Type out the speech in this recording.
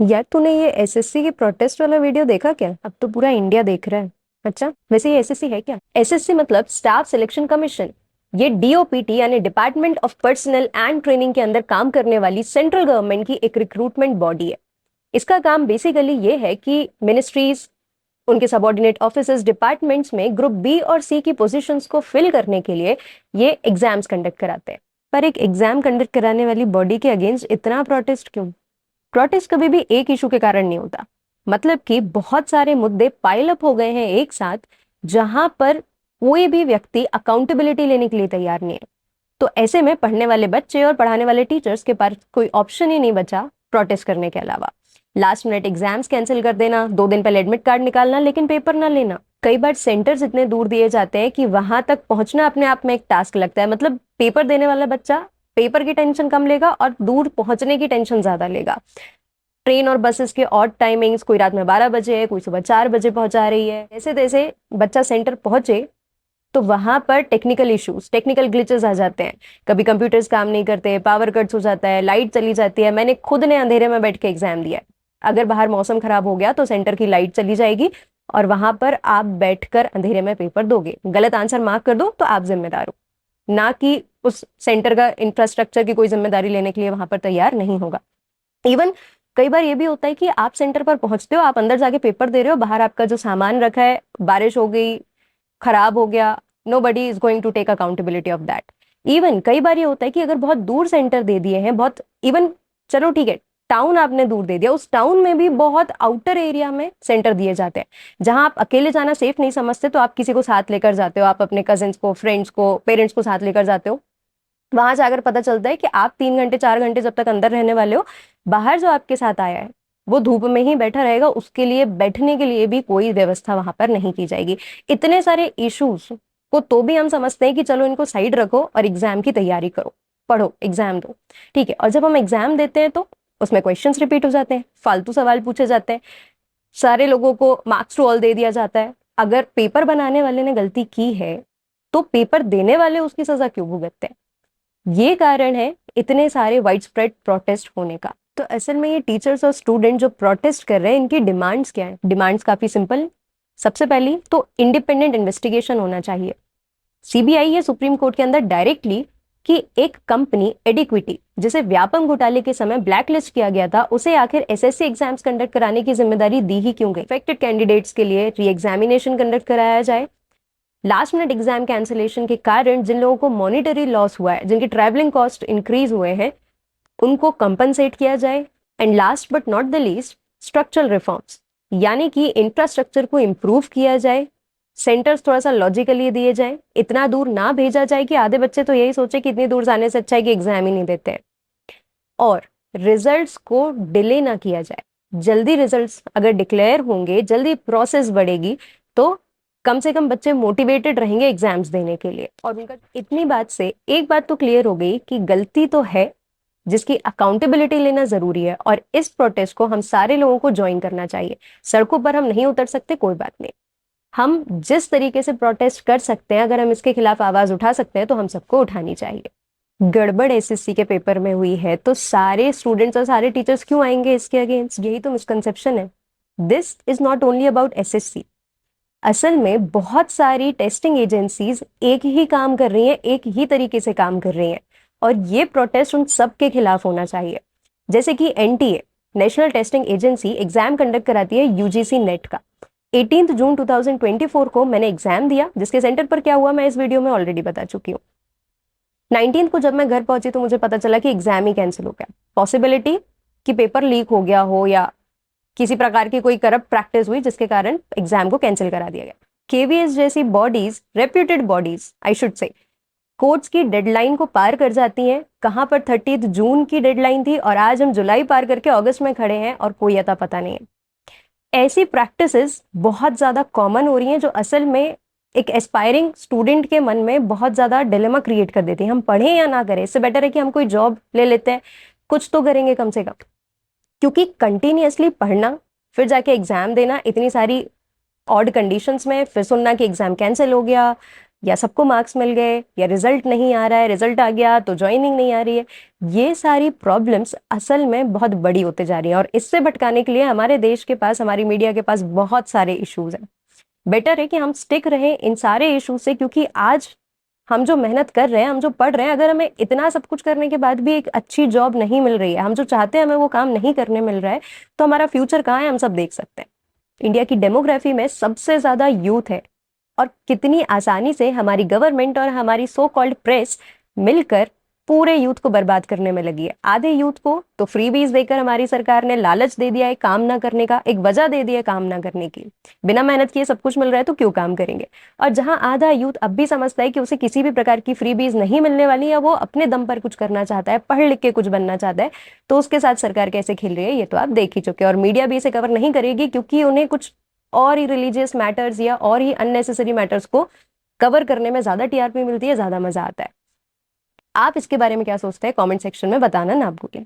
यार तूने ये एसएससी की प्रोटेस्ट वाला वीडियो देखा क्या? अब तो पूरा इंडिया देख रहा है। अच्छा, वैसे ये एसएससी है क्या? एसएससी मतलब स्टाफ सिलेक्शन कमीशन। ये डीओपीटी यानी department of personal and training के अंदर काम करने वाली सेंट्रल गवर्नमेंट की एक रिक्रूटमेंट बॉडी है। इसका काम बेसिकली ये है कि मिनिस्ट्रीज, उनके सबऑर्डिनेट ऑफिसर्स, डिपार्टमेंट्स में ग्रुप बी और सी की पोजीशंस को फिल करने के लिए ये एग्जाम्स कंडक्ट कराते हैं। पर एक एग्जाम कंडक्ट कराने वाली बॉडी के अगेंस्ट इतना प्रोटेस्ट क्यों? प्रोटेस्ट कभी भी एक इशू के कारण नहीं होता। मतलब कि बहुत सारे मुद्दे पाइल अप हो गए हैं एक साथ, जहां पर कोई भी व्यक्ति अकाउंटेबिलिटी लेने के लिए तैयार नहीं है। तो ऐसे में पढ़ने वाले बच्चे और पढ़ाने वाले टीचर्स के पास कोई ऑप्शन ही नहीं बचा प्रोटेस्ट करने के अलावा। लास्ट मिनट एग्जाम्स कैंसिल कर देना, 2 दिन पहले एडमिट कार्ड निकालना लेकिन पेपर ना लेना। कई बार सेंटर्स इतने दूर दिए जाते हैं कि वहां तक पहुंचना अपने आप में एक टास्क लगता है। मतलब पेपर देने वाला बच्चा पेपर की टेंशन कम लेगा और दूर पहुंचने की टेंशन ज्यादा लेगा। ट्रेन और बसेस के ऑड टाइमिंग्स, कोई रात में 12 बजे है, कोई सुबह 4 बजे पहुंचा रही है। जैसे तैसे बच्चा सेंटर पहुंचे तो वहां पर टेक्निकल इश्यूज, टेक्निकल ग्लिचेस आ जाते हैं। कभी कंप्यूटर्स काम नहीं करते, पावर कट्स हो जाता है, लाइट चली जाती है। मैंने खुद ने अंधेरे में बैठ के एग्जाम दिया है। अगर बाहर मौसम खराब हो गया तो सेंटर की लाइट चली जाएगी और वहां पर आप बैठकर अंधेरे में पेपर दोगे। गलत आंसर मार्क कर दो तो आप जिम्मेदार हो, ना कि उस सेंटर का इंफ्रास्ट्रक्चर की कोई जिम्मेदारी लेने के लिए वहां पर तैयार नहीं होगा। इवन कई बार ये भी होता है कि आप सेंटर पर पहुंचते हो, आप अंदर जाके पेपर दे रहे हो, बाहर आपका जो सामान रखा है, बारिश हो गई, खराब हो गया, nobody is going to take accountability of that. Even कई बार ये होता है कि अगर बहुत दूर सेंटर दे दिए हैं, बहुत इवन, चलो ठीक है, टाउन आपने दूर दे दिया, उस टाउन में भी बहुत आउटर एरिया में सेंटर दिए जाते हैं जहां आप अकेले जाना सेफ नहीं समझते तो आप किसी को साथ लेकर जाते हो, आप अपने कजिन्स को, फ्रेंड्स को, पेरेंट्स को साथ लेकर जाते हो। वहां जाकर पता चलता है कि आप 3 घंटे 4 घंटे जब तक अंदर रहने वाले हो, बाहर जो आपके साथ आया है वो धूप में ही बैठा रहेगा, उसके लिए बैठने के लिए भी कोई व्यवस्था वहां पर नहीं की जाएगी। इतने सारे इश्यूज को तो भी हम समझते हैं कि चलो इनको साइड रखो और एग्जाम की तैयारी करो, पढ़ो, एग्जाम दो। ठीक है, और जब हम एग्जाम देते हैं तो उसमें क्वेश्चंस रिपीट हो जाते हैं, फालतू सवाल पूछे जाते हैं, सारे लोगों को मार्क्स टू ऑल दे दिया जाता है। अगर पेपर बनाने वाले ने गलती की है तो पेपर देने वाले उसकी सजा क्यों भुगतते हैं? ये कारण है इतने सारे वाइड स्प्रेड प्रोटेस्ट होने का। तो असल में ये टीचर्स और स्टूडेंट जो प्रोटेस्ट कर रहे हैं, इनकी डिमांड्स क्या है? डिमांड्स काफी सिंपल। सबसे पहली तो इंडिपेंडेंट इन्वेस्टिगेशन होना चाहिए, सीबीआई या सुप्रीम कोर्ट के अंदर डायरेक्टली, कि एक कंपनी एडिक्विटी जिसे व्यापम घोटाले के समय ब्लैकलिस्ट किया गया था, उसे आखिर एसएससी एग्जाम्स कंडक्ट कराने की जिम्मेदारी दी ही क्यों गई? अफेक्टेड कैंडिडेट्स के लिए री एग्जामिनेशन कंडक्ट कराया जाए। लास्ट मिनट एग्जाम कैंसिलेशन के कारण जिन लोगों को मॉनिटरी लॉस हुआ है, जिनके ट्रैवलिंग कॉस्ट इंक्रीज हुए हैं, उनको कंपनसेट किया जाए। And last but not the least, structural reforms, यानी कि इंफ्रास्ट्रक्चर को इंप्रूव किया जाए, सेंटर्स थोड़ा सा लॉजिकली दिए जाए, इतना दूर ना भेजा जाए कि आधे बच्चे तो यही सोचे कि इतनी दूर जाने से अच्छा है कि एग्जाम ही नहीं देते हैं। और रिजल्ट्स को डिले ना किया जाए। जल्दी रिजल्ट्स अगर डिक्लेयर होंगे, जल्दी प्रोसेस बढ़ेगी, तो कम से कम बच्चे मोटिवेटेड रहेंगे एग्जाम्स देने के लिए। और उनका इतनी बात से एक बात तो क्लियर हो गई कि गलती तो है, जिसकी अकाउंटेबिलिटी लेना जरूरी है, और इस प्रोटेस्ट को हम सारे लोगों को ज्वाइन करना चाहिए। सड़कों पर हम नहीं उतर सकते, कोई बात नहीं, हम जिस तरीके से प्रोटेस्ट कर सकते हैं, अगर हम इसके खिलाफ आवाज उठा सकते हैं तो हम सबको उठानी चाहिए। गड़बड़ एसएससी के पेपर में हुई है तो सारे स्टूडेंट्स और सारे टीचर्स क्यों आएंगे इसके अगेंस्ट? यही तो मिसकंसेप्शन है। This is not only about SSC. असल में बहुत सारी टेस्टिंग एजेंसीज एक ही काम कर रही हैं, एक ही तरीके से काम कर रही हैं, और ये प्रोटेस्ट उन सब के खिलाफ होना चाहिए। जैसे कि NTA, national testing agency, exam conduct कराती है यूजीसी नेट का। 18 जून 2024 को मैंने एग्जाम दिया, जिसके सेंटर पर क्या हुआ मैं इस वीडियो में ऑलरेडी बता चुकी हूँ। 19 को जब मैं घर पहुंची तो मुझे पता चला कि एग्जाम ही कैंसिल हो गया। पॉसिबिलिटी कि पेपर लीक हो गया हो या किसी प्रकार की कोई करप्ट प्रैक्टिस हुई जिसके कारण एग्जाम को कैंसिल करा दिया गया। केवीएस जैसी bodies, reputed bodies I should say, courts की डेडलाइन को पार कर जाती हैं। कहां पर 30 जून की डेडलाइन थी और आज हम जुलाई पार करके अगस्त में खड़े हैं और कोई अता पता नहीं है। ऐसी प्रैक्टिसेस बहुत ज्यादा कॉमन हो रही हैं, जो असल में एक एस्पायरिंग स्टूडेंट के मन में बहुत ज्यादा डिलेमा क्रिएट कर देती है। हम पढ़ें या ना करें, इससे बेटर है कि हम कोई जॉब ले लेते हैं, कुछ तो करेंगे कम से कम। क्योंकि कंटिन्यूअसली पढ़ना, फिर जाके एग्जाम देना, इतनी सारी ऑड कंडीशंस में, फिर सुनना कि एग्जाम कैंसिल हो गया, या सबको मार्क्स मिल गए, या रिजल्ट नहीं आ रहा है, रिजल्ट आ गया तो ज्वाइनिंग नहीं आ रही है। ये सारी प्रॉब्लम्स असल में बहुत बड़ी होते जा रही हैं, और इससे भटकाने के लिए हमारे देश के पास, हमारी मीडिया के पास बहुत सारे इश्यूज हैं। बेटर है कि हम स्टिक रहें इन सारे इश्यूज से, क्योंकि आज हम जो मेहनत कर रहे हैं, हम जो पढ़ रहे हैं, अगर हमें इतना सब कुछ करने के बाद भी एक अच्छी जॉब नहीं मिल रही है, हम जो चाहते हैं हमें वो काम नहीं करने मिल रहा है, तो हमारा फ्यूचर कहाँ है हम सब देख सकते हैं। इंडिया की डेमोग्राफी में सबसे ज्यादा यूथ है, और कितनी आसानी से हमारी गवर्नमेंट और हमारी सो कॉल्ड प्रेस मिलकर पूरे यूथ को बर्बाद करने में लगी है। आधे यूथ को तो फ्रीबीज देकर हमारी सरकार ने लालच दे दिया है काम ना करने का, एक वजह दे दी है काम ना करने की। बिना मेहनत किए सब कुछ मिल रहा है तो क्यों काम करेंगे। और जहां आधा यूथ अब भी समझता है कि उसे किसी भी प्रकार की फ्रीबीज नहीं मिलने वाली, या वो अपने दम पर कुछ करना चाहता है, पढ़ लिख के कुछ बनना चाहता है, तो उसके साथ सरकार कैसे खेल रही है ये तो आप देख ही चुके हैं। और मीडिया भी इसे कवर नहीं करेगी, क्योंकि उन्हें कुछ और ही रिलीजियस मैटर्स या और ही अननेसेसरी मैटर्स को कवर करने में ज्यादा टीआरपी मिलती है, ज्यादा मजा आता है। आप इसके बारे में क्या सोचते हैं, कमेंट सेक्शन में बताना ना भूलें।